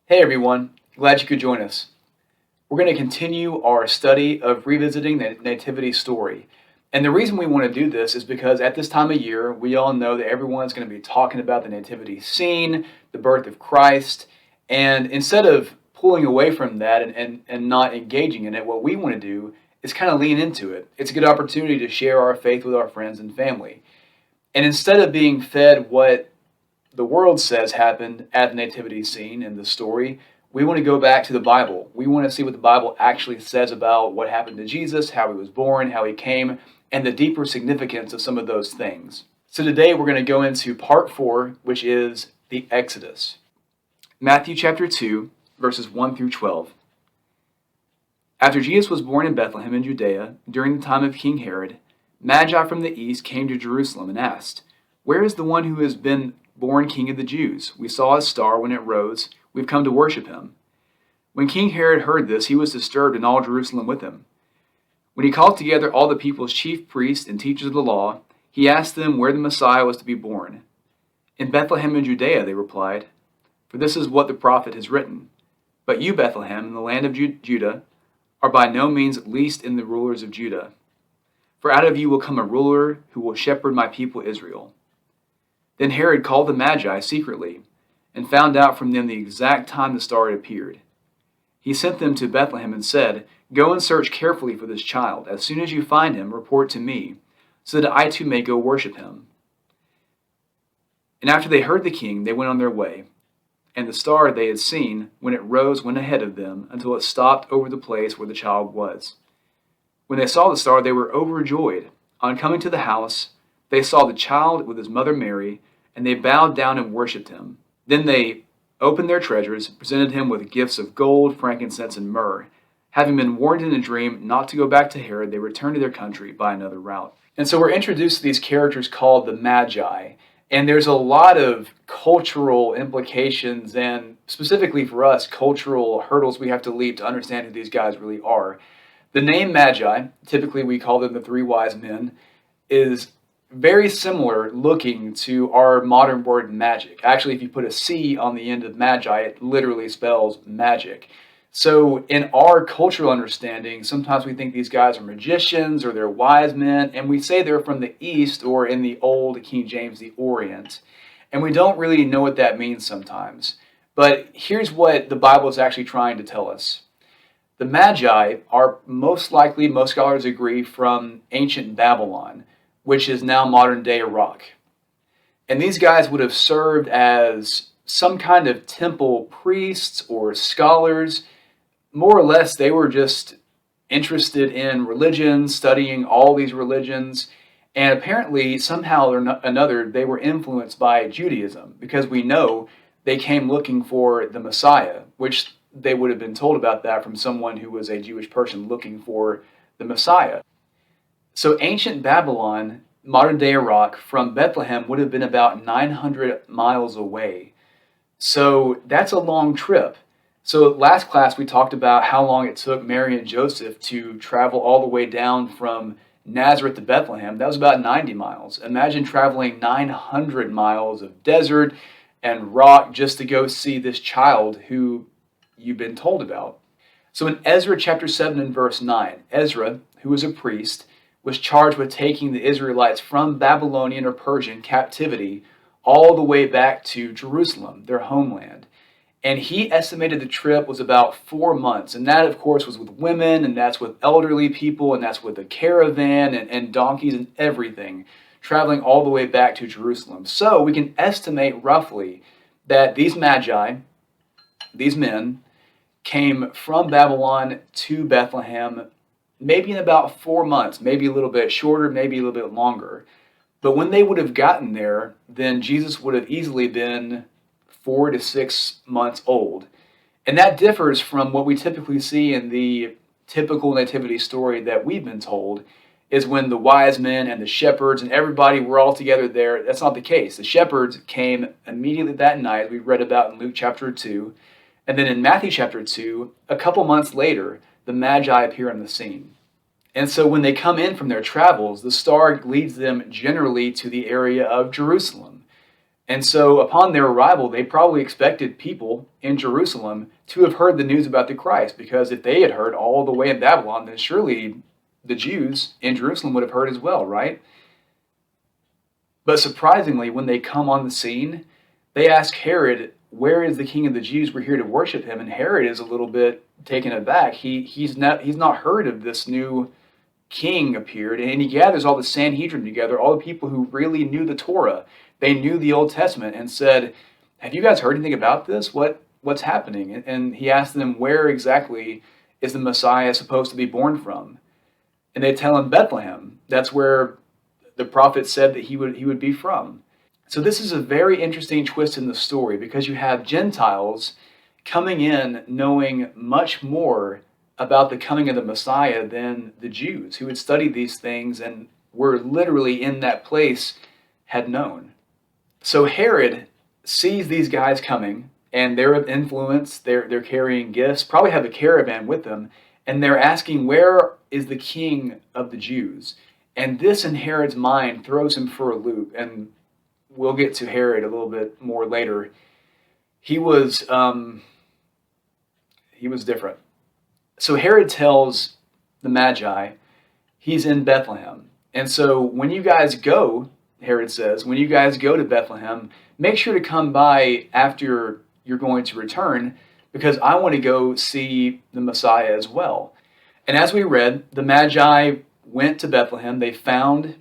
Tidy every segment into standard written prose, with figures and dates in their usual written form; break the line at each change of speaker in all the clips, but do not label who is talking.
Hey everyone, glad you could join us. We're going to continue our study of revisiting the Nativity story. And the reason we want to do this is because at this time of year, we all know that everyone's going to be talking about the Nativity scene, the birth of Christ. And instead of pulling away from that and not engaging in it, what we want to do is kind of lean into it. It's a good opportunity to share our faith with our friends and family. And instead of being fed what the world says happened at the nativity scene in the story, we want to go back to the Bible. We want to see what the Bible actually says about what happened to Jesus, how he was born, how he came, and the deeper significance of some of those things. So today we're going to go into part 4, which is the Exodus. Matthew chapter 2, verses 1 through 12. After Jesus was born in Bethlehem in Judea, during the time of King Herod, Magi from the east came to Jerusalem and asked, "Where is the one who has been born King of the Jews? We saw his star when it rose. We've come to worship him." When King Herod heard this, he was disturbed, and all Jerusalem with him. When he called together all the people's chief priests and teachers of the law, he asked them where the Messiah was to be born. "In Bethlehem in Judea," they replied, "for this is what the prophet has written. But you, Bethlehem, in the land of Judah, are by no means least in the rulers of Judah. For out of you will come a ruler who will shepherd my people Israel." Then Herod called the Magi secretly and found out from them the exact time the star had appeared. He sent them to Bethlehem and said, "Go and search carefully for this child. As soon as you find him, report to me, so that I too may go worship him." And after they heard the king, they went on their way. And the star they had seen, when it rose, went ahead of them until it stopped over the place where the child was. When they saw the star, they were overjoyed. On coming to the house, they saw the child with his mother Mary, and they bowed down and worshipped him. Then they opened their treasures, presented him with gifts of gold, frankincense, and myrrh. Having been warned in a dream not to go back to Herod, they returned to their country by another route. And so we're introduced to these characters called the Magi. And there's a lot of cultural implications and, specifically for us, cultural hurdles we have to leap to understand who these guys really are. The name Magi, typically we call them the three wise men, is very similar looking to our modern word magic. Actually, if you put a C on the end of Magi, it literally spells magic. So in our cultural understanding, sometimes we think these guys are magicians or they're wise men, and we say they're from the East, or in the old King James, the Orient. And we don't really know what that means sometimes. But here's what the Bible is actually trying to tell us. The Magi are most likely, most scholars agree, from ancient Babylon, which is now modern-day Iraq. And these guys would have served as some kind of temple priests or scholars. More or less, they were just interested in religion, studying all these religions, and apparently, somehow or another, they were influenced by Judaism, because we know they came looking for the Messiah, which they would have been told about that from someone who was a Jewish person looking for the Messiah. So ancient Babylon, modern-day Iraq, from Bethlehem would have been about 900 miles away. So that's a long trip. So last class we talked about how long it took Mary and Joseph to travel all the way down from Nazareth to Bethlehem. That was about 90 miles. Imagine traveling 900 miles of desert and rock just to go see this child who you've been told about. So in Ezra chapter 7 and verse 9, Ezra, who was a priest, was charged with taking the Israelites from Babylonian or Persian captivity all the way back to Jerusalem, their homeland. And he estimated the trip was about 4 months. And that, of course, was with women, and that's with elderly people, and that's with a caravan and donkeys and everything, traveling all the way back to Jerusalem. So we can estimate roughly that these Magi, these men, came from Babylon to Bethlehem maybe in about 4 months, maybe a little bit shorter, maybe a little bit longer. But when they would have gotten there, then Jesus would have easily been 4 to 6 months old. And that differs from what we typically see in the typical nativity story that we've been told, is when the wise men and the shepherds and everybody were all together there. That's not the case. The shepherds came immediately that night, we read about in Luke chapter 2. And then in Matthew chapter 2, a couple months later, the Magi appear on the scene. And so when they come in from their travels, the star leads them generally to the area of Jerusalem. And so upon their arrival, they probably expected people in Jerusalem to have heard the news about the Christ, because if they had heard all the way in Babylon, then surely the Jews in Jerusalem would have heard as well, right? But surprisingly, when they come on the scene, they ask Herod, "Where is the King of the Jews? We're here to worship him." And Herod is a little bit taken aback. He's not heard of this new king appeared, and he gathers all the Sanhedrin together, all the people who really knew the Torah. They knew the Old Testament, and said, "Have you guys heard anything about this? What's happening?" And he asked them, "Where exactly is the Messiah supposed to be born from?" And they tell him, "Bethlehem. That's where the prophet said that he would be from." So this is a very interesting twist in the story, because you have Gentiles coming in knowing much more about the coming of the Messiah than the Jews, who had studied these things and were literally in that place, had known. So Herod sees these guys coming, and they're of influence. They're carrying gifts, probably have a caravan with them, and they're asking, "Where is the King of the Jews?" And this, in Herod's mind, throws him for a loop. And we'll get to Herod a little bit more later. He was different. So Herod tells the Magi he's in Bethlehem. And so when you guys go, Herod says, when you guys go to Bethlehem, make sure to come by after you're going to return, because I want to go see the Messiah as well. And as we read, the Magi went to Bethlehem. They found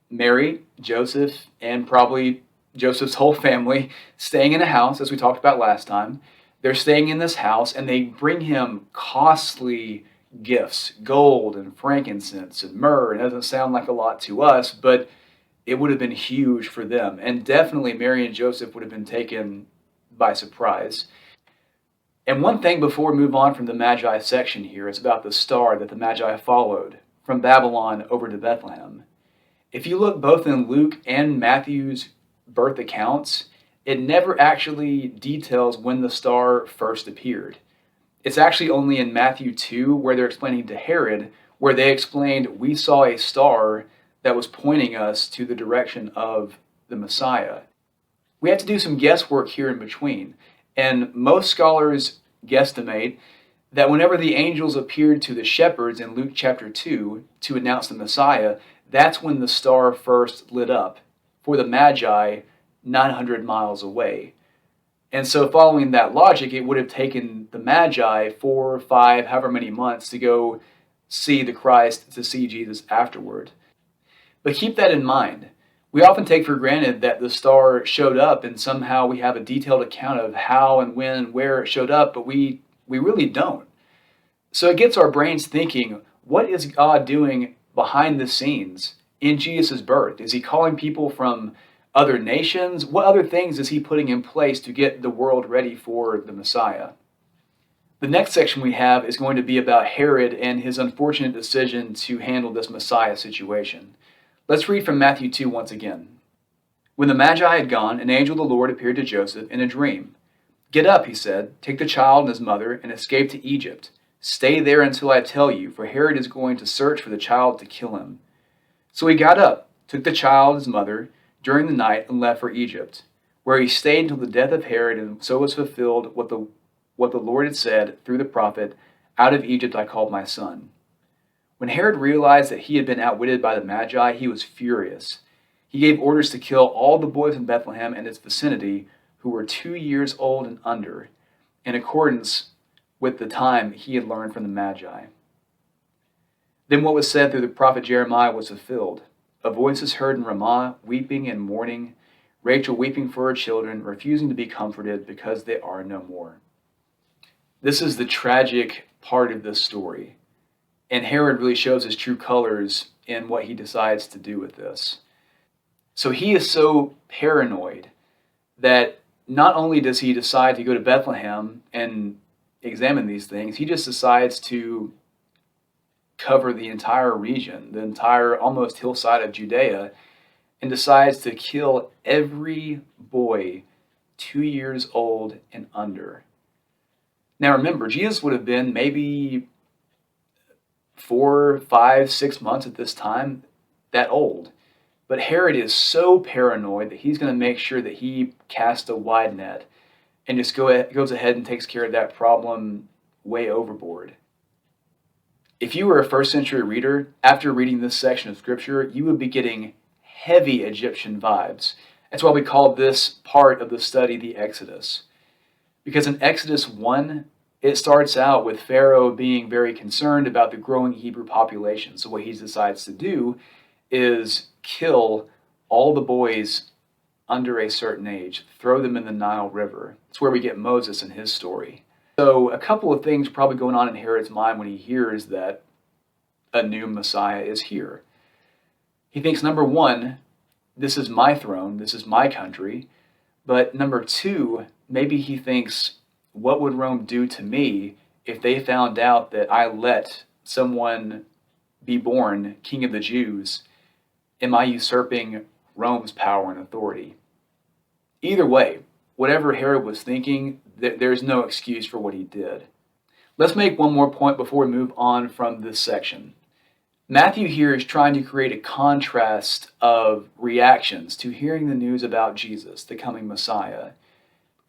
Mary, Joseph, and probably Joseph's whole family staying in a house, as we talked about last time. They're staying in this house, and they bring him costly gifts, gold and frankincense and myrrh. It doesn't sound like a lot to us, but it would have been huge for them. And definitely Mary and Joseph would have been taken by surprise. And one thing before we move on from the Magi section here is about the star that the Magi followed from Babylon over to Bethlehem. If you look both in Luke and Matthew's birth accounts, it never actually details when the star first appeared. It's actually only in Matthew 2, where they're explaining to Herod, where they explained, "We saw a star that was pointing us to the direction of the Messiah." We have to do some guesswork here in between. And most scholars guesstimate that whenever the angels appeared to the shepherds in Luke chapter 2 to announce the Messiah, that's when the star first lit up for the Magi 900 miles away. And so following that logic, it would have taken the Magi 4, 5, however many months to go see the Christ, to see Jesus afterward. But keep that in mind. We often take for granted that the star showed up, and somehow we have a detailed account of how and when and where it showed up, but we really don't. So it gets our brains thinking, what is God doing behind the scenes in Jesus' birth? Is he calling people from other nations? What other things is he putting in place to get the world ready for the Messiah? The next section we have is going to be about Herod and his unfortunate decision to handle this Messiah situation. Let's read from Matthew 2 once again. When the Magi had gone, an angel of the Lord appeared to Joseph in a dream. "Get up," he said, "take the child and his mother and escape to Egypt. Stay there until I tell you, for Herod is going to search for the child to kill him." So he got up, took the child and his mother during the night, and left for Egypt, where he stayed until the death of Herod, and so was fulfilled what the Lord had said through the prophet, "Out of Egypt I called my son." When Herod realized that he had been outwitted by the Magi, he was furious. He gave orders to kill all the boys in Bethlehem and its vicinity who were 2 years old and under, in accordance with the time he had learned from the Magi. Then what was said through the prophet Jeremiah was fulfilled. "A voice is heard in Ramah, weeping and mourning, Rachel weeping for her children, refusing to be comforted because they are no more." This is the tragic part of this story. And Herod really shows his true colors in what he decides to do with this. So he is so paranoid that not only does he decide to go to Bethlehem and examine these things, he just decides to cover the entire region, the entire almost hillside of Judea, and decides to kill every boy 2 years old and under. Now remember, Jesus would have been maybe 4, 5, 6 months at this time, that old. But Herod is so paranoid that he's going to make sure that he casts a wide net and just goes ahead and takes care of that problem way overboard. If you were a first century reader, after reading this section of scripture, you would be getting heavy Egyptian vibes. That's why we call this part of the study the Exodus. Because in Exodus 1, it starts out with Pharaoh being very concerned about the growing Hebrew population. So what he decides to do is kill all the boys under a certain age, throw them in the Nile River. That's where we get Moses and his story. So a couple of things probably going on in Herod's mind when he hears that a new Messiah is here. He thinks, number one, this is my throne, this is my country. But number two, maybe he thinks, what would Rome do to me if they found out that I let someone be born king of the Jews? Am I usurping Rome's power and authority? Either way, whatever Herod was thinking, there's no excuse for what he did. Let's make one more point before we move on from this section. Matthew here is trying to create a contrast of reactions to hearing the news about Jesus, the coming Messiah.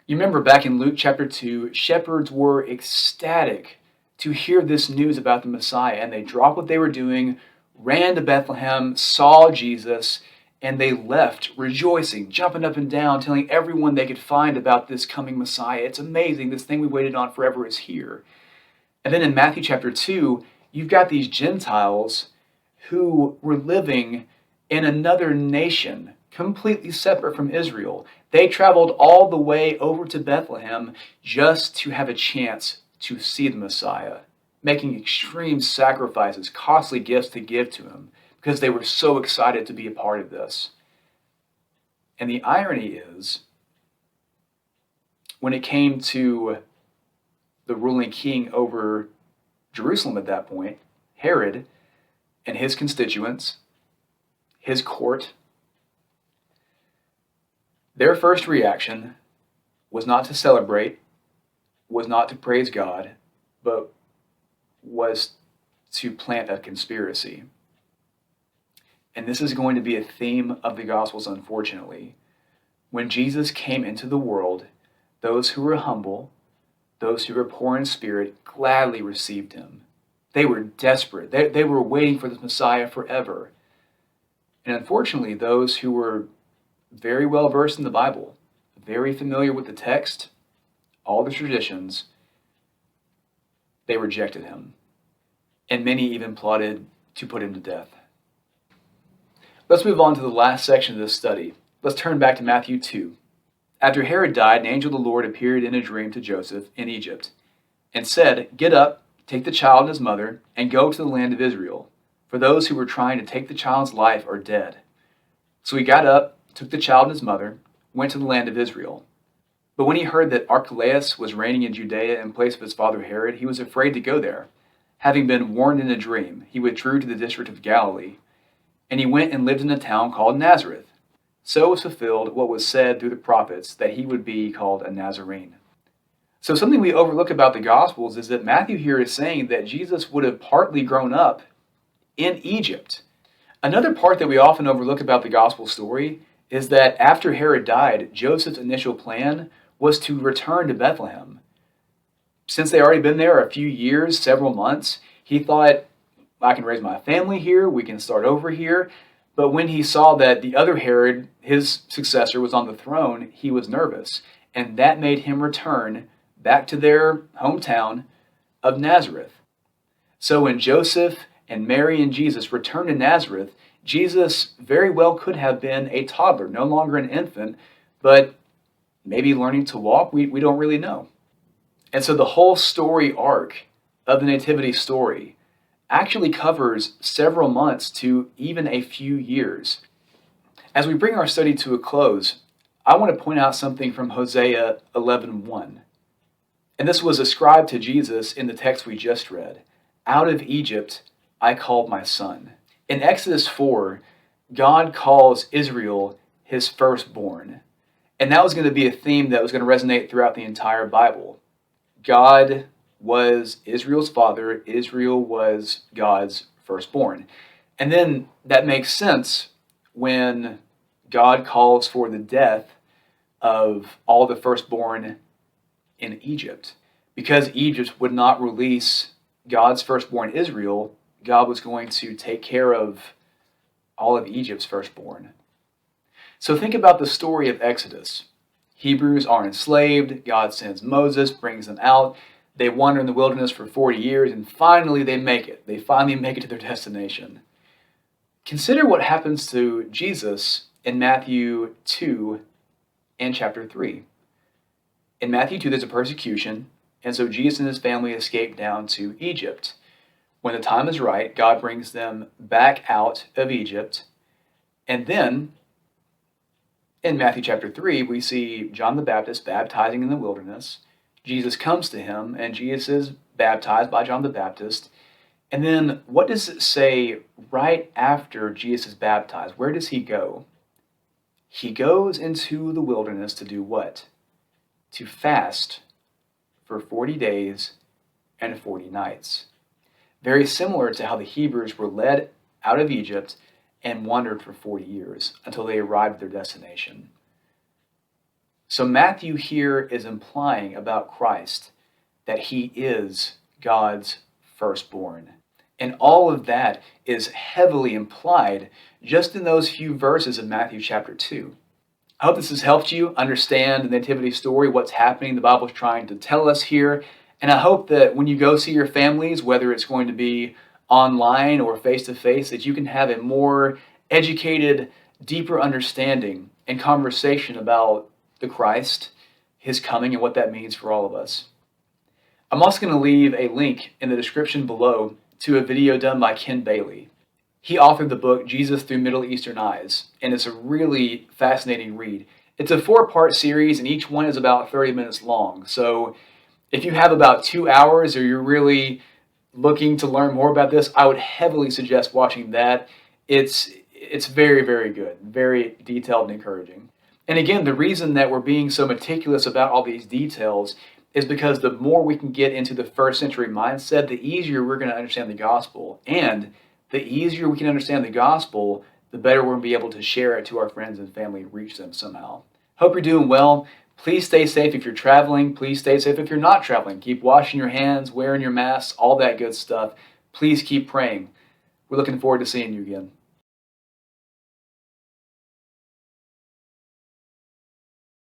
You remember back in Luke chapter 2, shepherds were ecstatic to hear this news about the Messiah, and they dropped what they were doing, ran to Bethlehem, saw Jesus, and they left rejoicing, jumping up and down, telling everyone they could find about this coming Messiah. It's amazing. This thing we waited on forever is here. And then in Matthew chapter 2, you've got these Gentiles who were living in another nation, completely separate from Israel. They traveled all the way over to Bethlehem just to have a chance to see the Messiah, making extreme sacrifices, costly gifts to give to him, because they were so excited to be a part of this. And the irony is, when it came to the ruling king over Jerusalem at that point, Herod and his constituents, his court, their first reaction was not to celebrate, was not to praise God, but was to plant a conspiracy. And this is going to be a theme of the Gospels, unfortunately. When Jesus came into the world, those who were humble, those who were poor in spirit, gladly received him. They were desperate. They were waiting for the Messiah forever. And unfortunately, those who were very well versed in the Bible, very familiar with the text, all the traditions, they rejected him. And many even plotted to put him to death. Let's move on to the last section of this study. Let's turn back to Matthew 2. After Herod died, an angel of the Lord appeared in a dream to Joseph in Egypt and said, "Get up, take the child and his mother, and go to the land of Israel, for those who were trying to take the child's life are dead." So he got up, took the child and his mother, went to the land of Israel. But when he heard that Archelaus was reigning in Judea in place of his father Herod, he was afraid to go there. Having been warned in a dream, he withdrew to the district of Galilee, and he went and lived in a town called Nazareth. So was fulfilled what was said through the prophets, that he would be called a Nazarene. So something we overlook about the Gospels is that Matthew here is saying that Jesus would have partly grown up in Egypt. Another part that we often overlook about the Gospel story is that after Herod died, Joseph's initial plan was to return to Bethlehem. Since they had already been there a few years, several months, he thought, I can raise my family here, we can start over here. But when he saw that the other Herod, his successor, was on the throne, he was nervous. And that made him return back to their hometown of Nazareth. So when Joseph and Mary and Jesus returned to Nazareth, Jesus very well could have been a toddler, no longer an infant, but maybe learning to walk. We don't really know. And so the whole story arc of the Nativity story actually covers several months to even a few years. As we bring our study to a close, I want to point out something from Hosea 11:1. And this was ascribed to Jesus in the text we just read. "Out of Egypt I called my son." In Exodus 4, God calls Israel his firstborn. And that was going to be a theme that was going to resonate throughout the entire Bible. God was Israel's father. Israel was God's firstborn. And then that makes sense when God calls for the death of all the firstborn in Egypt. Because Egypt would not release God's firstborn Israel, God was going to take care of all of Egypt's firstborn. So think about the story of Exodus. Hebrews are enslaved, God sends Moses, brings them out. They wander in the wilderness for 40 years, and finally they make it. They finally make it to their destination. Consider what happens to Jesus in Matthew 2 and chapter 3. In Matthew 2, there's a persecution, and so Jesus and his family escape down to Egypt. When the time is right, God brings them back out of Egypt, and then in Matthew chapter 3, we see John the Baptist baptizing in the wilderness. Jesus comes to him, and Jesus is baptized by John the Baptist. And then what does it say right after Jesus is baptized? Where does he go? He goes into the wilderness to do what? To fast for 40 days and 40 nights. Very similar to how the Hebrews were led out of Egypt and wandered for 40 years until they arrived at their destination. So Matthew here is implying about Christ that he is God's firstborn. And all of that is heavily implied just in those few verses of Matthew chapter 2. I hope this has helped you understand the Nativity story, what's happening, the Bible's trying to tell us here. And I hope that when you go see your families, whether it's going to be online or face-to-face, that you can have a more educated, deeper understanding and conversation about the Christ, his coming, and what that means for all of us. I'm also going to leave a link in the description below to a video done by Ken Bailey. He authored the book Jesus Through Middle Eastern Eyes, and it's a really fascinating read. It's a 4-part series, and each one is about 30 minutes long. So if you have about 2 hours or you're really looking to learn more about this, I would heavily suggest watching that. It's very, very good, very detailed and encouraging. And again, the reason that we're being so meticulous about all these details is because the more we can get into the first century mindset, the easier we're going to understand the gospel. And the easier we can understand the gospel, the better we're going to be able to share it to our friends and family and reach them somehow. Hope you're doing well. Please stay safe if you're traveling. Please stay safe if you're not traveling. Keep washing your hands, wearing your masks, all that good stuff. Please keep praying. We're looking forward to seeing you again.